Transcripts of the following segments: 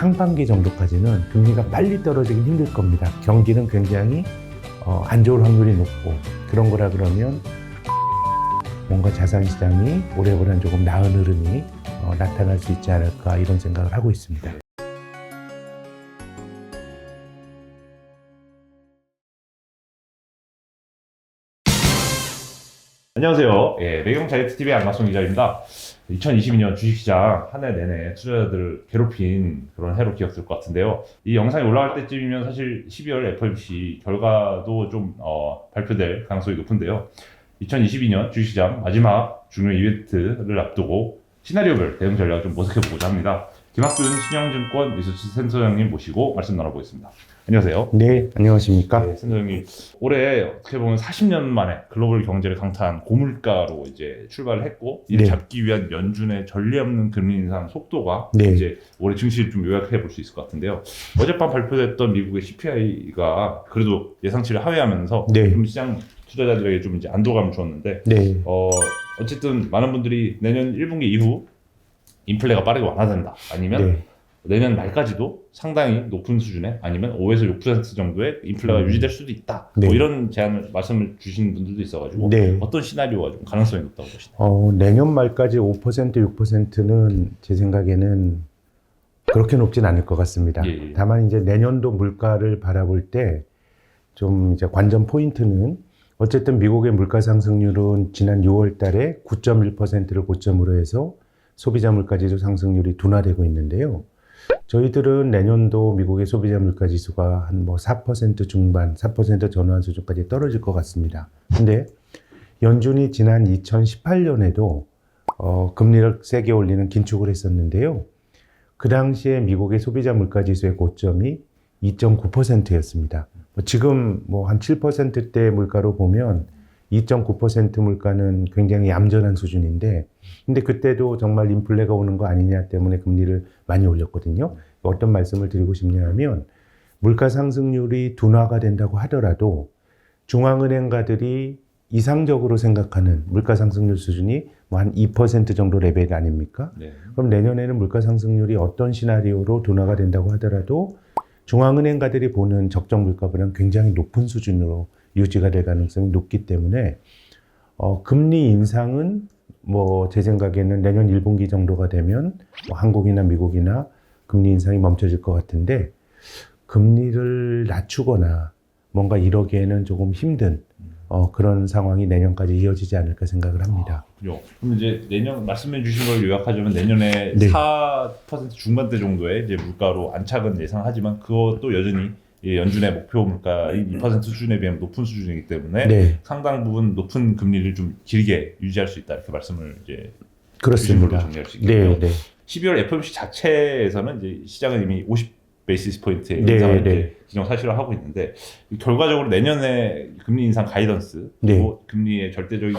상반기 정도까지는 금리가 빨리 떨어지긴 힘들 겁니다. 경기는 굉장히 안 좋을 확률이 높고, 그런 거라 그러면 뭔가 자산시장이 올해보다는 조금 나은 흐름이 나타날 수 있지 않을까, 이런 생각을 하고 있습니다. 안녕하세요. 매경 자이언트TV의 안마송 기자입니다. 2022년 주식시장 한 해 내내 투자자들을 괴롭힌 그런 해로 기억될 것 같은데요. 이 영상이 올라갈 때쯤이면 사실 12월 FOMC 결과도 좀 발표될 가능성이 높은데요. 2022년 주식시장 마지막 중요 이벤트를 앞두고 시나리오별 대응 전략을 좀 모색해보고자 합니다. 김학준 신영증권 리서치 센터장님 모시고 말씀 나눠보겠습니다. 안녕하세요. 네, 안녕하십니까? 네, 센터장님, 올해 어떻게 보면 40년 만에 글로벌 경제를 강타한 고물가로 이제 출발을 했고, 이를 네. 잡기 위한 연준의 전례 없는 금리 인상 속도가 네. 이제 올해 증시를 좀 요약해 볼 수 있을 것 같은데요. 어젯밤 발표됐던 미국의 CPI가 그래도 예상치를 하회하면서 네. 좀 시장 투자자들에게 좀 이제 안도감을 주었는데, 네. 어쨌든 많은 분들이 내년 1분기 이후 인플레가 빠르게 완화된다, 아니면 네. 내년 말까지도 상당히 높은 수준의, 아니면 5에서 6% 정도의 인플레가 유지될 수도 있다. 네. 뭐 이런 말씀을 주신 분들도 있어가지고, 네. 어떤 시나리오가 좀 가능성이 높다고 보시나요? 내년 말까지 5%, 6%는 제 생각에는 그렇게 높진 않을 것 같습니다. 예, 예. 다만 이제 내년도 물가를 바라볼 때 좀 이제 관전 포인트는, 어쨌든 미국의 물가 상승률은 지난 6월 달에 9.1%를 고점으로 해서 소비자 물가지수 상승률이 둔화되고 있는데요. 저희들은 내년도 미국의 소비자 물가 지수가 한 4% 중반, 4% 전후한 수준까지 떨어질 것 같습니다. 근데 연준이 지난 2018년에도 금리를 세게 올리는 긴축을 했었는데요. 그 당시에 미국의 소비자 물가 지수의 고점이 2.9%였습니다. 지금 한 7%대 물가로 보면 2.9% 물가는 굉장히 얌전한 수준인데, 근데 그때도 정말 인플레가 오는 거 아니냐 때문에 금리를 많이 올렸거든요. 어떤 말씀을 드리고 싶냐 하면, 물가 상승률이 둔화가 된다고 하더라도 중앙은행가들이 이상적으로 생각하는 물가 상승률 수준이 한 2% 정도 레벨 아닙니까? 네. 그럼 내년에는 물가 상승률이 어떤 시나리오로 둔화가 된다고 하더라도 중앙은행가들이 보는 적정 물가보다는 굉장히 높은 수준으로 유지가 될 가능성이 높기 때문에 금리 인상은 제 생각에는 내년 1분기 정도가 되면 한국이나 미국이나 금리 인상이 멈춰질 것 같은데, 금리를 낮추거나 뭔가 이러기에는 조금 힘든 그런 상황이 내년까지 이어지지 않을까 생각을 합니다. 그럼 이제 내년 말씀해 주신 걸 요약하자면, 내년에 네. 4% 중반대 정도의 이제 물가로 안착은 예상하지만, 그것도 여전히 연준의 목표 물가인 2% 수준에 비하면 높은 수준이기 때문에 네. 상당 부분 높은 금리를 좀 길게 유지할 수 있다, 이렇게 말씀을 이제 그렇습니다. 주신 걸로 정리할 수 있겠네요. 네, 네. 12월 FOMC 자체에서는 이제 시장은 이미 50 베이시스 포인트의 네, 인상을 네. 이제 기정사실화 하고 있는데, 결과적으로 내년에 금리 인상 가이던스, 그리고 금리의 절대적인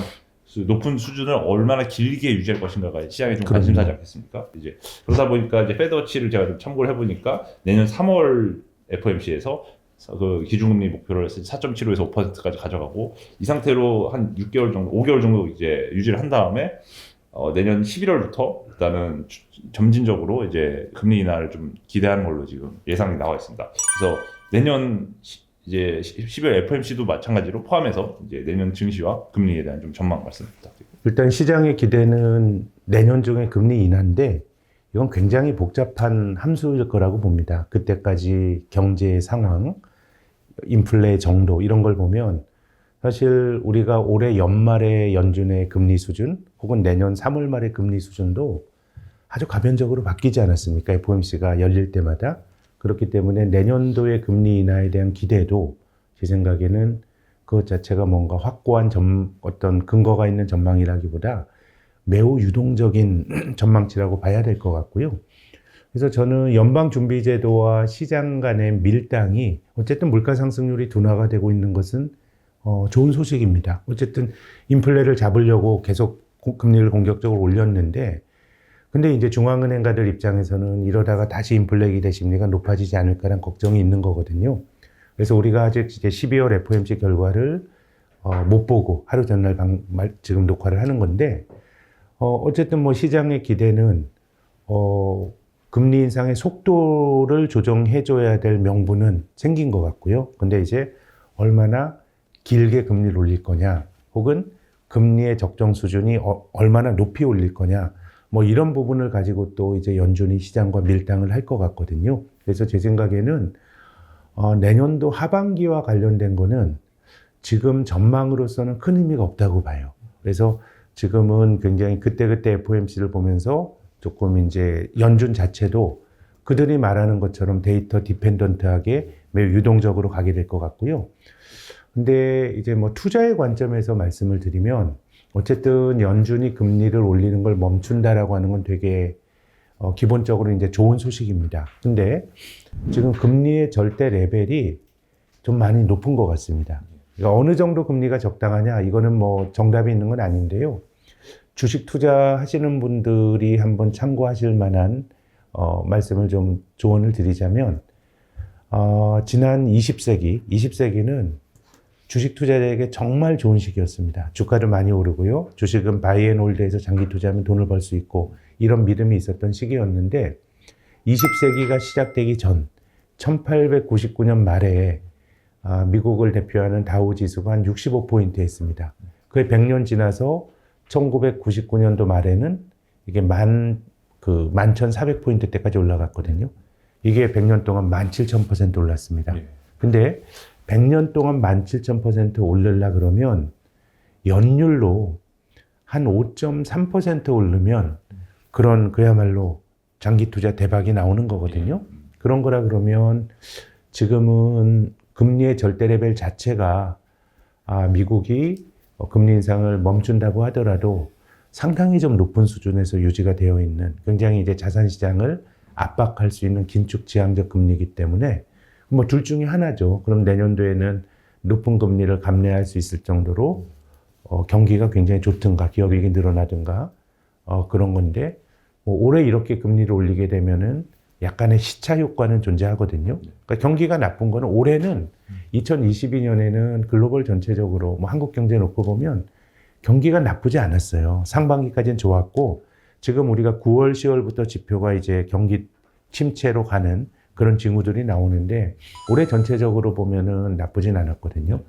높은 수준을 얼마나 길게 유지할 것인가가 시장에 좀 관심사지 않겠습니까? 이제 그러다 보니까 이제 패드워치를 제가 좀 참고를 해보니까, 내년 3월 FOMC에서 그 기준금리 목표를 4.75에서 5%까지 가져가고, 이 상태로 한 6개월 정도, 5개월 정도 이제 유지를 한 다음에 내년 11월부터 일단은 점진적으로 이제 금리 인하를 좀 기대하는 걸로 지금 예상이 나와 있습니다. 그래서 내년 이제 12월 FOMC도 마찬가지로 포함해서 이제 내년 증시와 금리에 대한 좀 전망 말씀 부탁드립니다. 일단 시장의 기대는 내년 중에 금리 인하인데, 이건 굉장히 복잡한 함수일 거라고 봅니다. 그때까지 경제 상황, 인플레 정도 이런 걸 보면, 사실 우리가 올해 연말에 연준의 금리 수준 혹은 내년 3월 말의 금리 수준도 아주 가변적으로 바뀌지 않았습니까? FOMC가 열릴 때마다. 그렇기 때문에 내년도의 금리 인하에 대한 기대도 제 생각에는 그것 자체가 뭔가 확고한 어떤 근거가 있는 전망이라기보다 매우 유동적인 전망치라고 봐야 될 것 같고요. 그래서 저는 연방준비제도와 시장 간의 밀당이, 어쨌든 물가 상승률이 둔화가 되고 있는 것은 좋은 소식입니다. 어쨌든 인플레를 잡으려고 계속 금리를 공격적으로 올렸는데, 근데 이제 중앙은행가들 입장에서는 이러다가 다시 인플레 기대 심리가 높아지지 않을까라는 걱정이 있는 거거든요. 그래서 우리가 아직 이제 12월 FOMC 결과를 못 보고 하루 전날 지금 녹화를 하는 건데, 어쨌든 시장의 기대는 금리 인상의 속도를 조정해줘야 될 명분은 생긴 것 같고요. 근데 이제 얼마나 길게 금리를 올릴 거냐, 혹은 금리의 적정 수준이 얼마나 높이 올릴 거냐, 뭐 이런 부분을 가지고 또 이제 연준이 시장과 밀당을 할 것 같거든요. 그래서 제 생각에는 내년도 하반기와 관련된 거는 지금 전망으로서는 큰 의미가 없다고 봐요. 그래서 지금은 굉장히 그때그때 FOMC를 보면서 조금 이제 연준 자체도 그들이 말하는 것처럼 데이터 디펜던트하게 매우 유동적으로 가게 될 것 같고요. 근데 이제 뭐 투자의 관점에서 말씀을 드리면 어쨌든 연준이 금리를 올리는 걸 멈춘다라고 하는 건 되게 기본적으로 이제 좋은 소식입니다. 근데 지금 금리의 절대 레벨이 좀 많이 높은 것 같습니다. 그러니까 어느 정도 금리가 적당하냐, 이거는 뭐 정답이 있는 건 아닌데요. 주식 투자하시는 분들이 한번 참고하실 만한 말씀을 좀 조언을 드리자면, 지난 20세기는 주식 투자자에게 정말 좋은 시기였습니다. 주가도 많이 오르고요. 주식은 바이앤홀드해서 장기 투자하면 돈을 벌 수 있고, 이런 믿음이 있었던 시기였는데 20세기가 시작되기 전 1899년 말에 미국을 대표하는 다우 지수가 한 65포인트 했습니다. 그게 100년 지나서 1999년도 말에는 이게 11,400포인트 때까지 올라갔거든요. 이게 100년 동안 17,000% 올랐습니다. 근데 100년 동안 17,000% 오르려 그러면 연율로 한 5.3% 오르면 그런 그야말로 장기 투자 대박이 나오는 거거든요. 그런 거라 그러면 지금은 금리의 절대 레벨 자체가 미국이 금리 인상을 멈춘다고 하더라도 상당히 좀 높은 수준에서 유지가 되어 있는, 굉장히 이제 자산 시장을 압박할 수 있는 긴축 지향적 금리이기 때문에 뭐 둘 중에 하나죠. 그럼 내년도에는 높은 금리를 감내할 수 있을 정도로 경기가 굉장히 좋든가 기업이익이 늘어나든가 그런 건데, 뭐 올해 이렇게 금리를 올리게 되면은 약간의 시차 효과는 존재하거든요. 그러니까 경기가 나쁜 거는 올해는 2022년에는 글로벌 전체적으로 뭐 한국 경제 놓고 보면 경기가 나쁘지 않았어요. 상반기까지는 좋았고, 지금 우리가 9월, 10월부터 지표가 이제 경기 침체로 가는 그런 징후들이 나오는데 올해 전체적으로 보면은 나쁘진 않았거든요.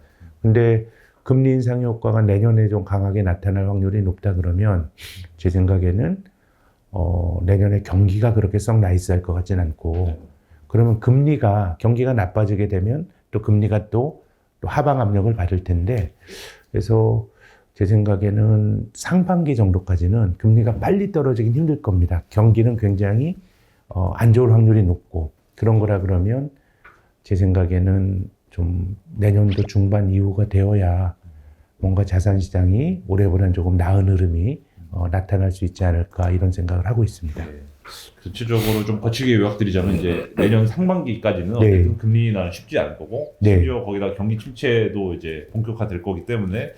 근데 금리 인상 효과가 내년에 좀 강하게 나타날 확률이 높다 그러면 제 생각에는 내년에 경기가 그렇게 썩 나이스할 것 같진 않고, 그러면 경기가 나빠지게 되면 또 금리가 또 하방 압력을 받을 텐데, 그래서 제 생각에는 상반기 정도까지는 금리가 빨리 떨어지긴 힘들 겁니다. 경기는 굉장히 안 좋을 확률이 높고, 그런 거라 그러면 제 생각에는 좀 내년도 중반 이후가 되어야 뭔가 자산 시장이 올해보다는 조금 나은 흐름이 나타날 수 있지 않을까, 이런 생각을 하고 있습니다. 전체적으로 좀 거치게 요약드리자면 이제 내년 상반기까지는 어쨌든 금리 인하는 쉽지 않을 거고, 심지어 거기다 경기 침체도 이제 본격화될 거기 때문에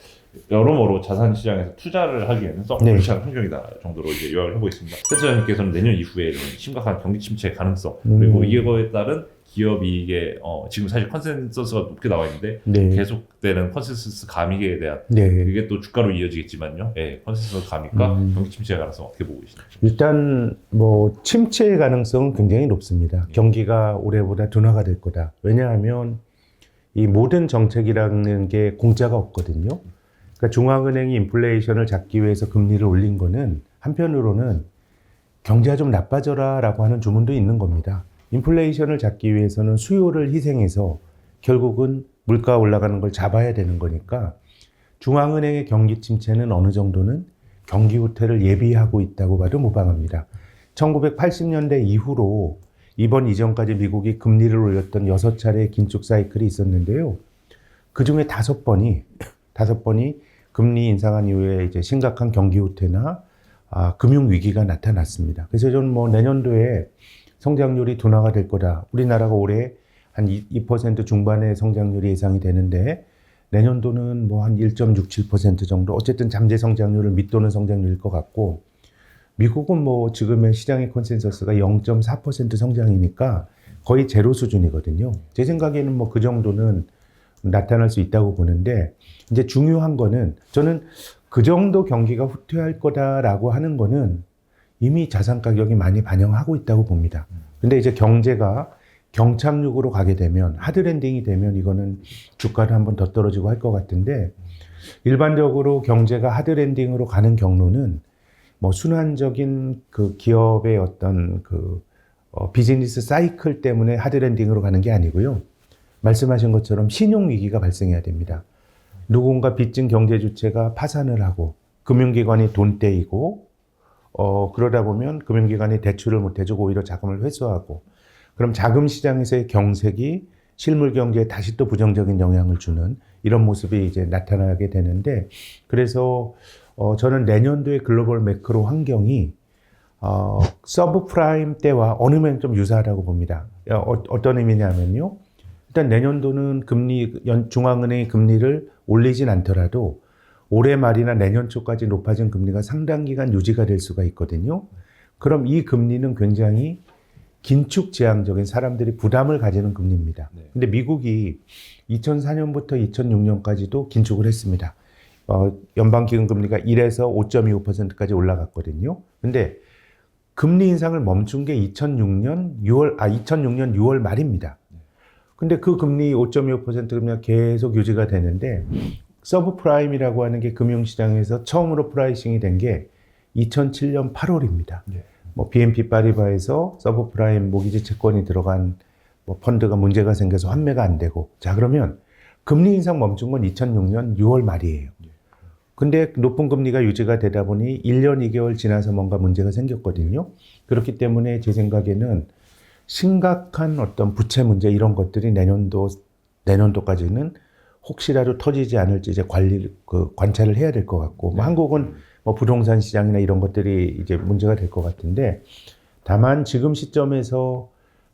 여러모로 자산 시장에서 투자를 하기에는 썩 좋지 않은 환경이다 정도로 이제 요약을 하고 있습니다. 센터장님께서는 내년 이후에는 심각한 경기 침체 가능성, 그리고 이거에 따른 기업 이익의 지금 사실 컨센서스가 높게 나와 있는데 계속되는 컨센서스 감익에 대한 이게 또 주가로 이어지겠지만요. 컨센서스 감익과 경기 침체의 가능성 어떻게 보고 계시나요? 일단 뭐 침체의 가능성은 굉장히 높습니다. 경기가 올해보다 둔화가 될 거다. 왜냐하면 이 모든 정책이라는 게 공짜가 없거든요. 그러니까 중앙은행이 인플레이션을 잡기 위해서 금리를 올린 거는 한편으로는 경제가 좀 나빠져라라고 하는 주문도 있는 겁니다. 인플레이션을 잡기 위해서는 수요를 희생해서 결국은 물가 올라가는 걸 잡아야 되는 거니까 중앙은행의 경기 침체는 어느 정도는 경기 후퇴를 예비하고 있다고 봐도 무방합니다. 1980년대 이후로 이번 이전까지 미국이 금리를 올렸던 6차례의 긴축 사이클이 있었는데요. 그 중에 5번이 금리 인상한 이후에 이제 심각한 경기 후퇴나 금융 위기가 나타났습니다. 그래서 저는 뭐 내년도에 성장률이 둔화가 될 거다. 우리나라가 올해 한 2% 중반의 성장률이 예상이 되는데 내년도는 뭐 한 1.67% 정도, 어쨌든 잠재 성장률을 밑도는 성장률일 것 같고, 미국은 뭐 지금의 시장의 컨센서스가 0.4% 성장이니까 거의 제로 수준이거든요. 제 생각에는 뭐 그 정도는 나타날 수 있다고 보는데, 이제 중요한 거는 저는 그 정도 경기가 후퇴할 거다라고 하는 거는 이미 자산 가격이 많이 반영하고 있다고 봅니다. 근데 이제 경제가 경착륙으로 가게 되면, 하드랜딩이 되면 이거는 주가를 한번 더 떨어지고 할 것 같은데, 일반적으로 경제가 하드랜딩으로 가는 경로는 뭐 순환적인 그 기업의 어떤 비즈니스 사이클 때문에 하드랜딩으로 가는 게 아니고요. 말씀하신 것처럼 신용 위기가 발생해야 됩니다. 누군가 빚진 경제 주체가 파산을 하고 금융기관이 돈 떼이고 그러다 보면 금융기관이 대출을 못 해주고 오히려 자금을 회수하고, 그럼 자금 시장에서의 경색이 실물 경제에 다시 또 부정적인 영향을 주는 이런 모습이 이제 나타나게 되는데, 그래서 저는 내년도의 글로벌 매크로 환경이 서브프라임 때와 어느 면에 좀 유사하다고 봅니다. 어떤 의미냐면요. 일단 내년도는 중앙은행이 금리를 올리진 않더라도 올해 말이나 내년 초까지 높아진 금리가 상당 기간 유지가 될 수가 있거든요. 그럼 이 금리는 굉장히 긴축지향적인, 사람들이 부담을 가지는 금리입니다. 근데 미국이 2004년부터 2006년까지도 긴축을 했습니다. 연방기금금리가 1에서 5.25%까지 올라갔거든요. 근데 금리 인상을 멈춘 게 2006년 6월 말입니다. 근데 그 금리 5.25% 금리가 계속 유지가 되는데, 서브프라임이라고 하는 게 금융시장에서 처음으로 프라이싱이 된 게 2007년 8월입니다. 뭐 BNP 파리바에서 서브프라임 모기지 채권이 들어간 뭐 펀드가 문제가 생겨서 환매가 안 되고, 자 그러면 금리 인상 멈춘 건 2006년 6월 말이에요. 근데 높은 금리가 유지가 되다 보니 1년 2개월 지나서 뭔가 문제가 생겼거든요. 그렇기 때문에 제 생각에는 심각한 어떤 부채 문제 이런 것들이 내년도까지는 혹시라도 터지지 않을지 이제 관찰을 해야 될 것 같고, 뭐 한국은 뭐 부동산 시장이나 이런 것들이 이제 문제가 될 것 같은데, 다만 지금 시점에서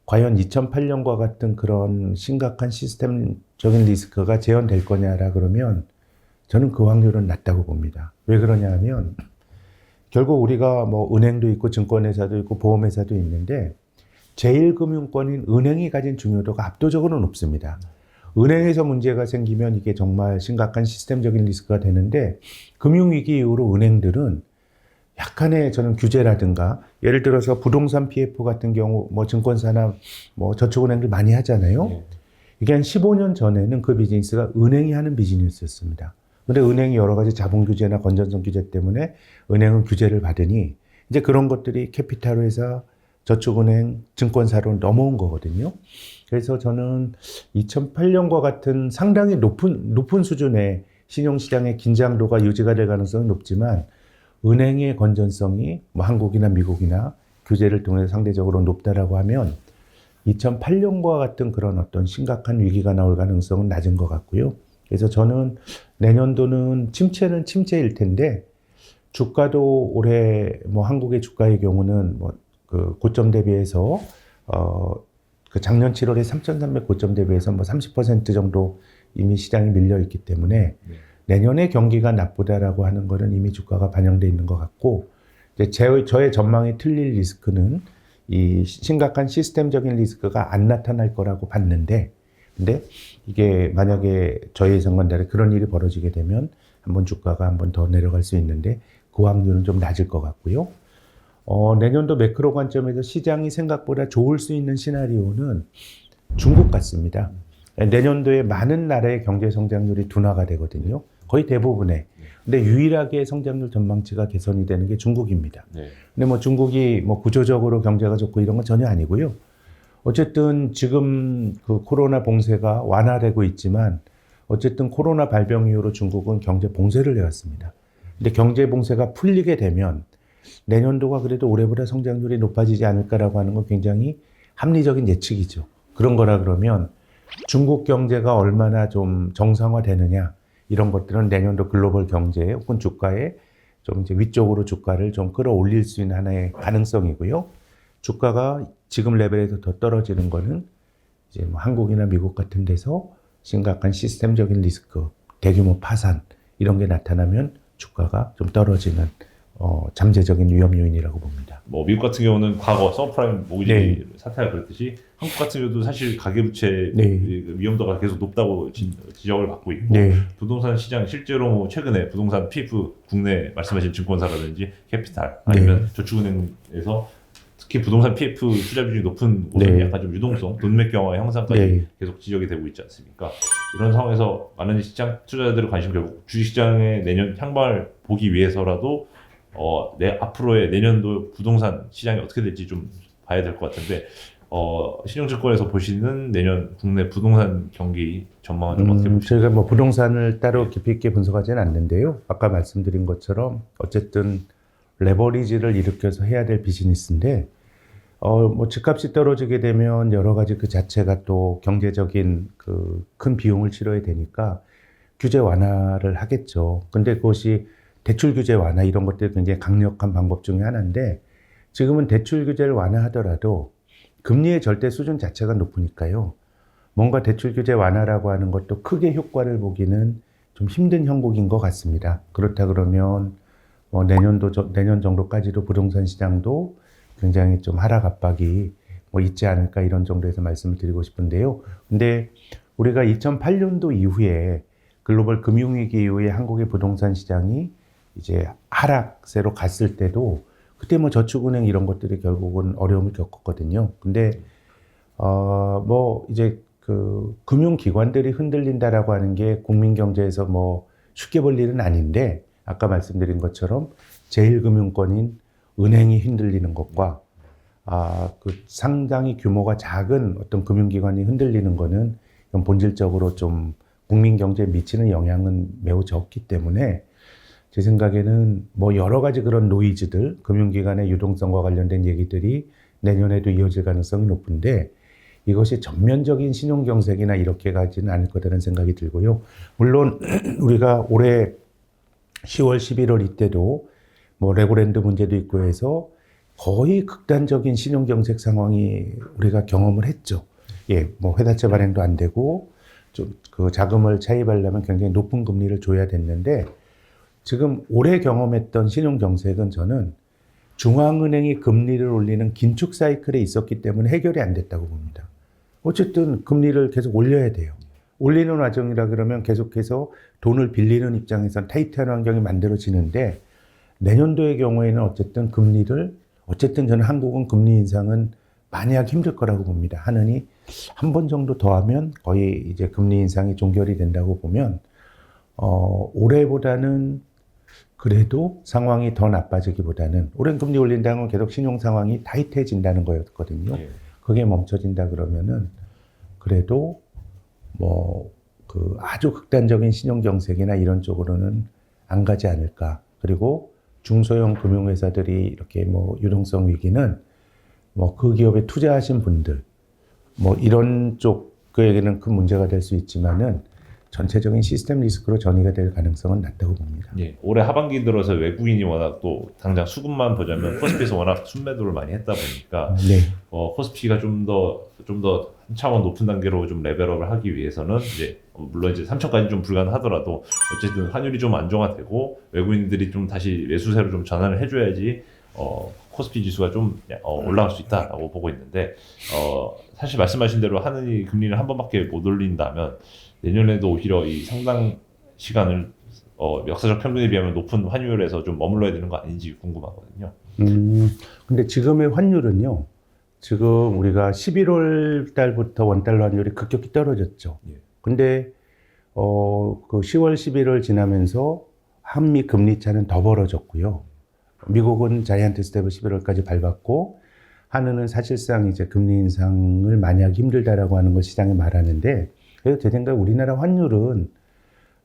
과연 2008년과 같은 그런 심각한 시스템적인 리스크가 재현될 거냐라 그러면 저는 그 확률은 낮다고 봅니다. 왜 그러냐 하면 결국 우리가 뭐 은행도 있고 증권회사도 있고 보험회사도 있는데, 제1금융권인 은행이 가진 중요도가 압도적으로 높습니다. 은행에서 문제가 생기면 이게 정말 심각한 시스템적인 리스크가 되는데, 금융위기 이후로 은행들은 약간의 저는 규제라든가, 예를 들어서 부동산 PF 같은 경우 뭐 증권사나 뭐 저축은행들 많이 하잖아요. 이게 한 15년 전에는 그 비즈니스가 은행이 하는 비즈니스였습니다. 근데 은행이 여러 가지 자본 규제나 건전성 규제 때문에 은행은 규제를 받으니 이제 그런 것들이 캐피탈회사, 저축은행, 증권사로 넘어온 거거든요. 그래서 저는 2008년과 같은 상당히 높은 수준의 신용시장의 긴장도가 유지가 될 가능성이 높지만, 은행의 건전성이 뭐 한국이나 미국이나 규제를 통해 상대적으로 높다라고 하면 2008년과 같은 그런 어떤 심각한 위기가 나올 가능성은 낮은 것 같고요. 그래서 저는 내년도는 침체는 침체일 텐데, 주가도 올해 뭐 한국의 주가의 경우는 뭐 그 고점 대비해서 그 작년 7월에 3,300 고점 대비해서 뭐 30% 정도 이미 시장이 밀려 있기 때문에 내년에 경기가 나쁘다라고 하는 거는 이미 주가가 반영돼 있는 것 같고, 이제 저의 전망이 틀릴 리스크는 이 심각한 시스템적인 리스크가 안 나타날 거라고 봤는데, 근데 이게 만약에 저의 예상과는 그런 일이 벌어지게 되면 한번 주가가 한번 더 내려갈 수 있는데, 그 확률은 좀 낮을 것 같고요. 내년도 매크로 관점에서 시장이 생각보다 좋을 수 있는 시나리오는 중국 같습니다. 내년도에 많은 나라의 경제 성장률이 둔화가 되거든요. 거의 대부분의. 근데 유일하게 성장률 전망치가 개선이 되는 게 중국입니다. 근데 뭐 중국이 뭐 구조적으로 경제가 좋고 이런 건 전혀 아니고요. 어쨌든 지금 그 코로나 봉쇄가 완화되고 있지만, 어쨌든 코로나 발병 이후로 중국은 경제 봉쇄를 해왔습니다. 근데 경제 봉쇄가 풀리게 되면 내년도가 그래도 올해보다 성장률이 높아지지 않을까라고 하는 건 굉장히 합리적인 예측이죠. 그런 거라 그러면 중국 경제가 얼마나 좀 정상화되느냐, 이런 것들은 내년도 글로벌 경제에 혹은 주가에 좀 이제 위쪽으로 주가를 좀 끌어올릴 수 있는 하나의 가능성이고요. 주가가 지금 레벨에서 더 떨어지는 거는 이제 뭐 한국이나 미국 같은 데서 심각한 시스템적인 리스크, 대규모 파산 이런 게 나타나면 주가가 좀 떨어지는 잠재적인 위험 요인이라고 봅니다. 뭐 미국 같은 경우는 과거 서브프라임 모기지 네. 사태가 그랬듯이 한국 같은 경우도 사실 가계부채 네. 위험도가 계속 높다고 지적을 받고 있고 네. 부동산 시장 실제로 뭐 최근에 부동산 PF 국내 말씀하신 증권사라든지 캐피탈 아니면 저축은행에서 특히 부동산 PF 투자 비중이 높은 곳은 네. 약간 좀 유동성, 돈맥 경화 형상까지 네. 계속 지적이 되고 있지 않습니까? 이런 상황에서 많은 시장 투자자들의 관심 결국 주식시장의 내년 향방을 보기 위해서라도 앞으로의 내년도 부동산 시장이 어떻게 될지 좀 봐야 될 것 같은데 신용증권에서 보시는 내년 국내 부동산 경기 전망은 좀 어떻게 보시나요? 저희가 뭐 부동산을 따로 깊이 있게 분석하지는 않는데요. 아까 말씀드린 것처럼 어쨌든 레버리지를 일으켜서 해야 될 비즈니스인데 뭐 집값이 떨어지게 되면 여러 가지 그 자체가 또 경제적인 그 큰 비용을 치러야 되니까 규제 완화를 하겠죠. 근데 그것이 대출 규제 완화 이런 것들이 굉장히 강력한 방법 중에 하나인데 지금은 대출 규제를 완화하더라도 금리의 절대 수준 자체가 높으니까요. 뭔가 대출 규제 완화라고 하는 것도 크게 효과를 보기는 좀 힘든 형국인 것 같습니다. 그렇다 그러면 뭐 내년 정도까지도 부동산 시장도 굉장히 좀 하락 압박이 뭐 있지 않을까 이런 정도에서 말씀을 드리고 싶은데요. 근데 우리가 2008년도 이후에 글로벌 금융위기 이후에 한국의 부동산 시장이 이제 하락세로 갔을 때도 그때 뭐 저축은행 이런 것들이 결국은 어려움을 겪었거든요. 근데 뭐 이제 그 금융기관들이 흔들린다라고 하는 게 국민 경제에서 뭐 쉽게 볼 일은 아닌데 아까 말씀드린 것처럼 제1금융권인 은행이 흔들리는 것과 그 상당히 규모가 작은 어떤 금융기관이 흔들리는 거는 본질적으로 좀 국민 경제에 미치는 영향은 매우 적기 때문에 제 생각에는 뭐 여러 가지 그런 노이즈들, 금융기관의 유동성과 관련된 얘기들이 내년에도 이어질 가능성이 높은데 이것이 전면적인 신용경색이나 이렇게 가지는 않을 거라는 생각이 들고요. 물론 우리가 올해 10월, 11월 이때도 뭐 레고랜드 문제도 있고 해서 거의 극단적인 신용경색 상황이 우리가 경험을 했죠. 예, 뭐 회사채 발행도 안 되고 좀 그 자금을 차입하려면 굉장히 높은 금리를 줘야 됐는데 지금 올해 경험했던 신용경색은 저는 중앙은행이 금리를 올리는 긴축 사이클에 있었기 때문에 해결이 안 됐다고 봅니다. 어쨌든 금리를 계속 올려야 돼요. 올리는 과정이라 그러면 계속해서 돈을 빌리는 입장에선 타이트한 환경이 만들어지는데 내년도의 경우에는 어쨌든 저는 한국은 금리 인상은 많이 하기 힘들 거라고 봅니다. 하느니 한 번 정도 더 하면 거의 이제 금리 인상이 종결이 된다고 보면 올해보다는 그래도 상황이 더 나빠지기보다는 올해는 금리 올린다는 건 계속 신용 상황이 타이트해진다는 거였거든요. 그게 멈춰진다 그러면은 그래도 뭐 그 아주 극단적인 신용 경색이나 이런 쪽으로는 안 가지 않을까. 그리고 중소형 금융회사들이 이렇게 뭐 유동성 위기는 뭐 그 기업에 투자하신 분들 뭐 이런 쪽에게는 큰 문제가 될 수 있지만은 전체적인 시스템 리스크로 전이가 될 가능성은 낮다고 봅니다. 예, 올해 하반기 들어서 외국인이 워낙 또 당장 수급만 보자면 코스피에서 워낙 순매도를 많이 했다 보니까 네. 코스피가 좀 더 한 차원 높은 단계로 좀 레벨업을 하기 위해서는 이제 물론 이제 3천까지 좀 불가능하더라도 어쨌든 환율이 좀 안정화되고 외국인들이 좀 다시 매수세로 좀 전환을 해줘야지 코스피 지수가 좀 올라갈 수 있다라고 보고 있는데 사실 말씀하신 대로 하느니 금리를 한 번밖에 못 올린다면 내년에도 오히려 이 상당 시간을 역사적 평균에 비하면 높은 환율에서 좀 머물러야 되는 거 아닌지 궁금하거든요. 근데 지금의 환율은요. 지금 우리가 11월 달부터 원달러 환율이 급격히 떨어졌죠. 예. 근데 그 10월, 11월 지나면서 한미 금리 차는 더 벌어졌고요. 미국은 자이언트 스텝을 11월까지 밟았고 한은은 사실상 이제 금리 인상을 많이 하기 힘들다라고 하는 걸 시장에 말하는데 그래서 제 생각에 우리나라 환율은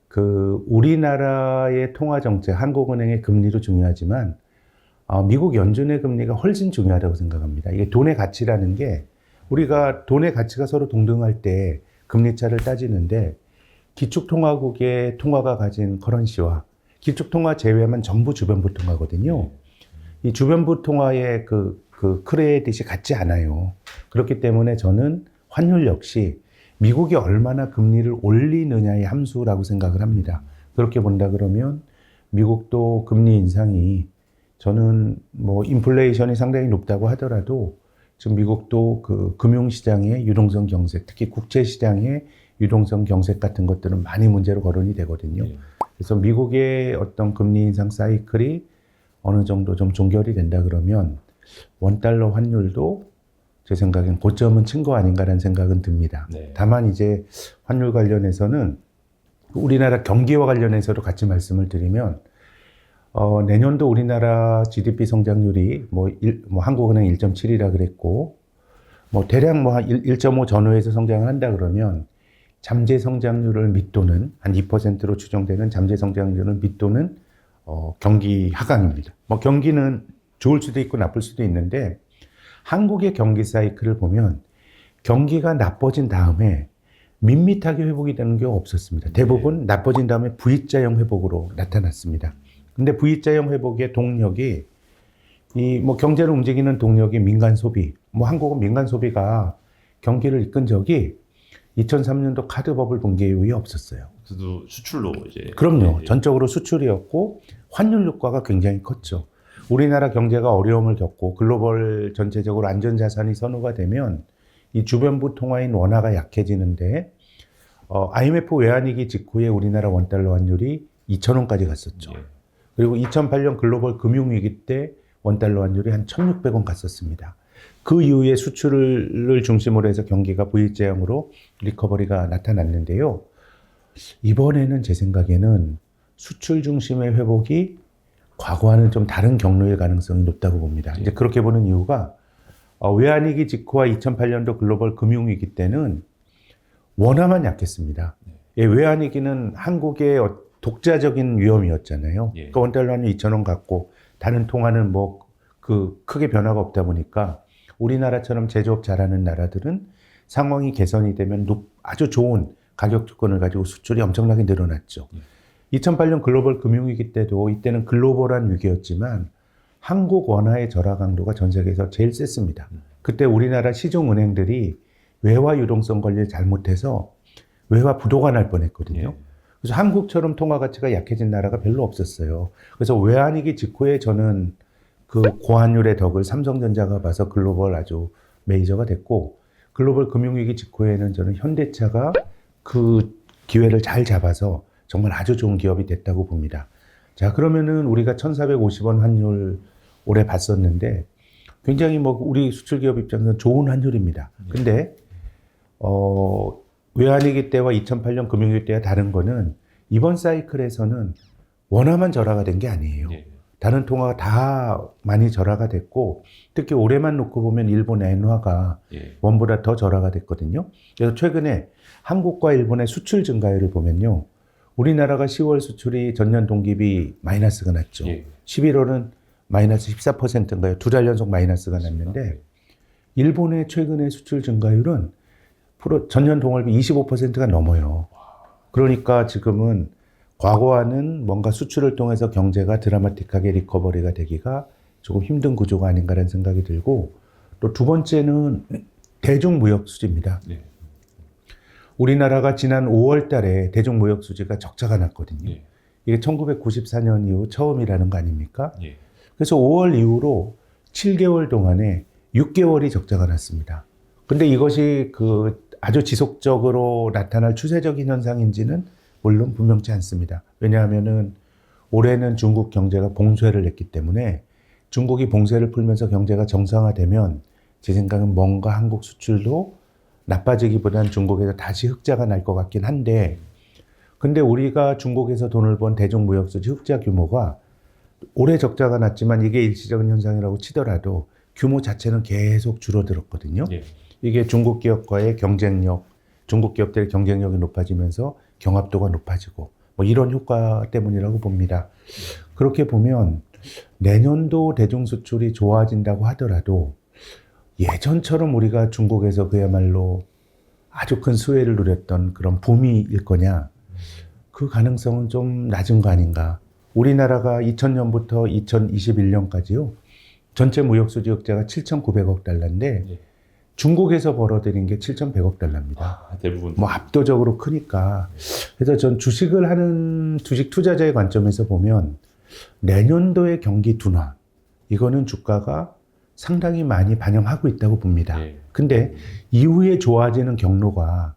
그 우리나라의 통화 정책, 한국은행의 금리도 중요하지만 미국 연준의 금리가 훨씬 중요하다고 생각합니다. 이게 돈의 가치라는 게 우리가 돈의 가치가 서로 동등할 때 금리 차를 따지는데 기축통화국의 통화가 가진 커런시와 기축통화 제외하면 전부 주변부 통화거든요. 이 주변부 통화의 그 크레딧이 같지 않아요. 그렇기 때문에 저는 환율 역시 미국이 얼마나 금리를 올리느냐의 함수라고 생각을 합니다. 그렇게 본다 그러면 미국도 금리 인상이 저는 뭐 인플레이션이 상당히 높다고 하더라도 지금 미국도 그 금융시장의 유동성 경색, 특히 국채시장의 유동성 경색 같은 것들은 많이 문제로 거론이 되거든요. 예. 그래서 미국의 어떤 금리 인상 사이클이 어느 정도 좀 종결이 된다 그러면 원달러 환율도 제 생각엔 고점은 친 거 아닌가라는 생각은 듭니다. 네. 다만 이제 환율 관련해서는 우리나라 경기와 관련해서도 같이 말씀을 드리면 내년도 우리나라 GDP 성장률이 뭐 한국은행 1.7이라 그랬고 뭐 대략 뭐 1.5 전후에서 성장을 한다 그러면 잠재 성장률을 밑도는 한 2%로 추정되는 잠재 성장률을 밑도는 경기 하강입니다. 뭐 경기는 좋을 수도 있고 나쁠 수도 있는데 한국의 경기 사이클을 보면 경기가 나빠진 다음에 밋밋하게 회복이 되는 경우가 없었습니다. 대부분 나빠진 다음에 V자형 회복으로 나타났습니다. 근데 V자형 회복의 동력이 이 뭐 경제를 움직이는 동력이 민간 소비. 뭐 한국은 민간 소비가 경기를 이끈 적이 2003년도 카드 버블 붕괴 이후에 없었어요. 그래도 수출로 이제 그럼요. 예. 전적으로 수출이었고 환율 효과가 굉장히 컸죠. 우리나라 경제가 어려움을 겪고 글로벌 전체적으로 안전자산이 선호가 되면 이 주변부 통화인 원화가 약해지는데 IMF 외환위기 직후에 우리나라 원달러 환율이 2,000원까지 갔었죠. 예. 그리고 2008년 글로벌 금융위기 때 원달러 환율이 한 1,600원 갔었습니다. 그 이후에 수출을 중심으로 해서 경기가 V자형으로 리커버리가 나타났는데요. 이번에는 제 생각에는 수출 중심의 회복이 과거와는 좀 다른 경로일 가능성이 높다고 봅니다. 이제 그렇게 보는 이유가 외환위기 직후와 2008년도 글로벌 금융위기 때는 원화만 약했습니다. 예, 외환위기는 한국의 독자적인 위험이었잖아요. 예. 그러니까 원달러 환율 2,000원 갖고 다른 통화는 뭐 그 크게 변화가 없다 보니까 우리나라처럼 제조업 잘하는 나라들은 상황이 개선이 되면 아주 좋은 가격 조건을 가지고 수출이 엄청나게 늘어났죠. 2008년 글로벌 금융위기 때도 이때는 글로벌한 위기였지만 한국 원화의 절하 강도가 전 세계에서 제일 셌습니다. 그때 우리나라 시중은행들이 외화 유동성 관리를 잘못해서 외화 부도가 날 뻔했거든요. 예. 그래서 한국처럼 통화 가치가 약해진 나라가 별로 없었어요. 그래서 외환위기 직후에 저는 그 고환율의 덕을 삼성전자가 봐서 글로벌 아주 메이저가 됐고 글로벌 금융위기 직후에는 저는 현대차가 그 기회를 잘 잡아서 정말 아주 좋은 기업이 됐다고 봅니다. 자, 그러면은 우리가 1,450원 환율 올해 봤었는데 굉장히 뭐 우리 수출 기업 입장에서는 좋은 환율입니다. 근데 외환위기 때와 2008년 금융위기 때와 다른 거는 이번 사이클에서는 원화만 절하가 된 게 아니에요. 예. 다른 통화가 다 많이 절하가 됐고 특히 올해만 놓고 보면 일본 엔화가 예. 원보다 더 절하가 됐거든요. 그래서 최근에 한국과 일본의 수출 증가율을 보면요. 우리나라가 10월 수출이 전년 동기비 마이너스가 났죠. 예. 11월은 마이너스 14%인가요? 두 달 연속 마이너스가 났는데 일본의 최근의 수출 증가율은 전년 동월비 25%가 넘어요. 그러니까 지금은 과거와는 뭔가 수출을 통해서 경제가 드라마틱하게 리커버리가 되기가 조금 힘든 구조가 아닌가라는 생각이 들고 또 두 번째는 대중무역 수지입니다. 예. 우리나라가 지난 5월 달에 대중무역 수지가 적자가 났거든요. 예. 이게 1994년 이후 처음이라는 거 아닙니까? 예. 그래서 5월 이후로 7개월 동안에 6개월이 적자가 났습니다. 근데 이것이 아주 지속적으로 나타날 추세적인 현상인지는 물론 분명치 않습니다. 왜냐하면은 올해는 중국 경제가 봉쇄를 했기 때문에 중국이 봉쇄를 풀면서 경제가 정상화되면 제 생각은 뭔가 한국 수출도 나빠지기보다는 중국에서 다시 흑자가 날 것 같긴 한데 근데 우리가 중국에서 돈을 번 대중무역수지 흑자 규모가 올해 적자가 났지만 이게 일시적인 현상이라고 치더라도 규모 자체는 계속 줄어들었거든요. 예. 이게 중국 기업과의 경쟁력, 중국 기업들의 경쟁력이 높아지면서 경합도가 높아지고 뭐 이런 효과 때문이라고 봅니다. 그렇게 보면 내년도 대중 수출이 좋아진다고 하더라도 예전처럼 우리가 중국에서 그야말로 아주 큰 수혜를 누렸던 그런 붐이일 거냐? 그 가능성은 좀 낮은 거 아닌가? 우리나라가 2000년부터 2021년까지요. 전체 무역 수지 흑자가 7,900억 달러인데 예. 중국에서 벌어들인 게 7,100억 달러입니다. 대부분 뭐 압도적으로 크니까. 그래서 전 주식 투자자의 관점에서 보면 내년도의 경기 둔화, 이거는 주가가 상당히 많이 반영하고 있다고 봅니다. 예. 근데 이후에 좋아지는 경로가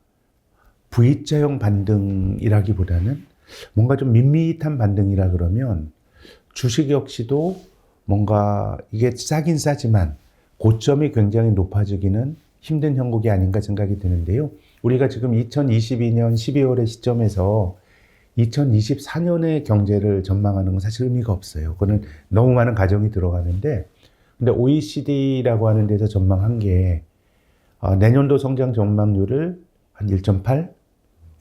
V자형 반등이라기보다는 뭔가 좀 밋밋한 반등이라 그러면 주식 역시도 뭔가 이게 싸긴 싸지만 고점이 굉장히 높아지기는 힘든 형국이 아닌가 생각이 드는데요. 우리가 지금 2022년 12월의 시점에서 2024년의 경제를 전망하는 건 사실 의미가 없어요. 그거는 너무 많은 가정이 들어가는데, 근데 OECD라고 하는 데서 전망한 게 내년도 성장 전망률을 한 1.8,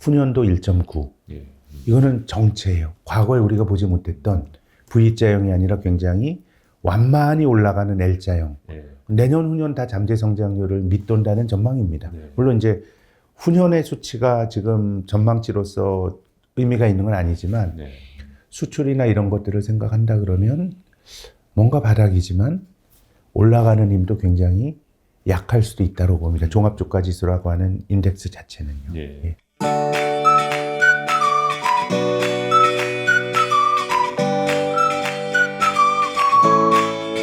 후년도 1.9. 예. 이거는 정체예요. 과거에 우리가 보지 못했던 V자형이 아니라 굉장히 완만히 올라가는 L자형. 예. 내년, 후년 다 잠재 성장률을 밑돈다는 전망입니다. 네. 물론 이제 후년의 수치가 지금 전망치로서 의미가 있는 건 아니지만 네. 수출이나 이런 것들을 생각한다 그러면 뭔가 바닥이지만 올라가는 힘도 굉장히 약할 수도 있다고 봅니다. 종합주가지수라고 하는 인덱스 자체는요. 예. 예.